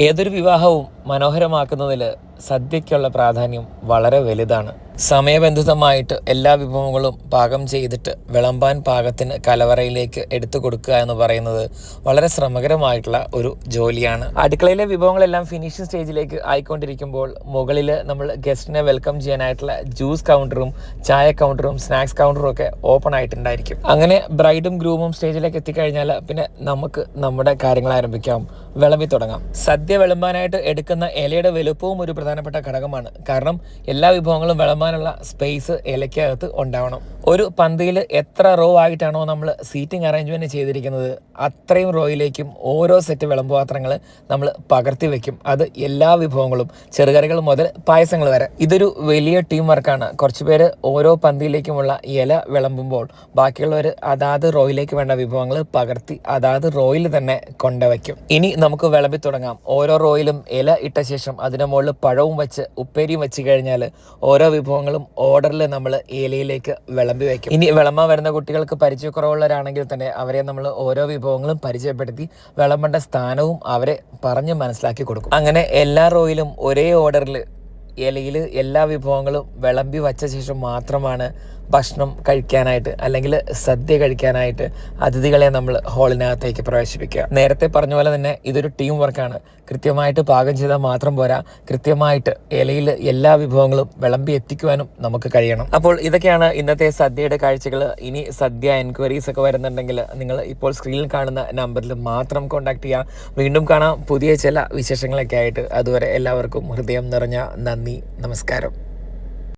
ഏതൊരു വിവാഹവും മനോഹരമാക്കുന്നതിൽ സദ്യയ്ക്കുള്ള പ്രാധാന്യം വളരെ വലുതാണ്. സമയബന്ധിതമായിട്ട് എല്ലാ വിഭവങ്ങളും പാകം ചെയ്തിട്ട് വിളമ്പാൻ പാകത്തിന് കലവറയിലേക്ക് എടുത്തു കൊടുക്കുക എന്ന് പറയുന്നത് വളരെ ശ്രമകരമായിട്ടുള്ള ഒരു ജോലിയാണ്. അടുക്കളയിലെ വിഭവങ്ങളെല്ലാം ഫിനിഷിംഗ് സ്റ്റേജിലേക്ക് ആയിക്കൊണ്ടിരിക്കുമ്പോൾ മുകളിൽ നമ്മൾ ഗസ്റ്റിനെ വെൽക്കം ചെയ്യാനായിട്ടുള്ള ജ്യൂസ് കൗണ്ടറും ചായ കൗണ്ടറും സ്നാക്സ് കൗണ്ടറും ഒക്കെ ഓപ്പൺ ആയിട്ടുണ്ടായിരിക്കും. അങ്ങനെ ബ്രൈഡും ഗ്രൂമും സ്റ്റേജിലേക്ക് എത്തിക്കഴിഞ്ഞാൽ പിന്നെ നമുക്ക് നമ്മുടെ കാര്യങ്ങൾ ആരംഭിക്കാം, വിളമ്പി തുടങ്ങാം. സദ്യ വിളമ്പാനായിട്ട് എടുക്കുന്ന ഇലയുടെ വലുപ്പവും ഒരു പ്രധാനപ്പെട്ട ഘടകമാണ്. കാരണം എല്ലാ വിഭവങ്ങളും വിളമ്പാനുള്ള സ്പേസ് ഇലയ്ക്കകത്ത് ഉണ്ടാവണം. ഒരു പന്തിയിൽ എത്ര റോ ആയിട്ടാണോ നമ്മൾ സീറ്റിംഗ് അറേഞ്ച്മെന്റ് ചെയ്തിരിക്കുന്നത് അത്രയും റോയിലേക്കും ഓരോ സെറ്റ് വിളമ്പ് പാത്രങ്ങൾ നമ്മൾ പകർത്തി വെക്കും. അത് എല്ലാ വിഭവങ്ങളും, ചെറുകറികൾ മുതൽ പായസങ്ങൾ വരെ. ഇതൊരു വലിയ ടീം വർക്കാണ്. കുറച്ച് പേര് ഓരോ പന്തിയിലേക്കുമുള്ള ഇല വിളമ്പുമ്പോൾ ബാക്കിയുള്ളവർ അതാത് റോയിലേക്ക് വേണ്ട വിഭവങ്ങൾ പകർത്തി അതാത് റോയിൽ തന്നെ കൊണ്ടുവയ്ക്കും. ഇനി നമുക്ക് വിളമ്പി തുടങ്ങാം. ഓരോ റോയിലും ഇല ഇട്ട ശേഷം അതിന് മുകളിൽ പഴവും വെച്ച് ഉപ്പേരിയും വെച്ച് കഴിഞ്ഞാൽ ഓരോ വിഭവങ്ങളും ഓർഡറിൽ നമ്മൾ ഇലയിലേക്ക് വിളമ്പി വയ്ക്കും. ഇനി വിളമ്പാൻ വരുന്ന കുട്ടികൾക്ക് പരിചയക്കുറവുള്ളവരാണെങ്കിൽ തന്നെ അവരെ നമ്മൾ ഓരോ വിഭവങ്ങളും പരിചയപ്പെടുത്തി വിളമ്പേണ്ട സ്ഥാനവും അവരെ പറഞ്ഞ് മനസ്സിലാക്കി കൊടുക്കും. അങ്ങനെ എല്ലാ റോയിലും ഒരേ ഓർഡറിൽ ഇലയിൽ എല്ലാ വിഭവങ്ങളും വിളമ്പി വച്ച ശേഷം മാത്രമാണ് ഭക്ഷണം കഴിക്കാനായിട്ട് അല്ലെങ്കിൽ സദ്യ കഴിക്കാനായിട്ട് അതിഥികളെ നമ്മൾ ഹാളിനകത്തേക്ക് പ്രവേശിപ്പിക്കുക. നേരത്തെ പറഞ്ഞ പോലെ തന്നെ ഇതൊരു ടീം വർക്കാണ്. കൃത്യമായിട്ട് പാകം ചെയ്താൽ മാത്രം പോരാ, കൃത്യമായിട്ട് ഇലയിൽ എല്ലാ വിഭവങ്ങളും വിളമ്പി എത്തിക്കുവാനും നമുക്ക് കഴിയണം. അപ്പോൾ ഇതൊക്കെയാണ് ഇന്നത്തെ സദ്യയുടെ കാഴ്ചകൾ. ഇനി സദ്യ എൻക്വയറീസ് ഒക്കെ വരുന്നുണ്ടെങ്കിൽ നിങ്ങൾ ഇപ്പോൾ സ്ക്രീനിൽ കാണുന്ന നമ്പറിൽ മാത്രം കോൺടാക്ട് ചെയ്യുക. വീണ്ടും കാണാം പുതിയ ചില വിശേഷങ്ങളൊക്കെ ആയിട്ട്. അതുവരെ എല്ലാവർക്കും ഹൃദയം നിറഞ്ഞ നന്ദി, നമസ്കാരം.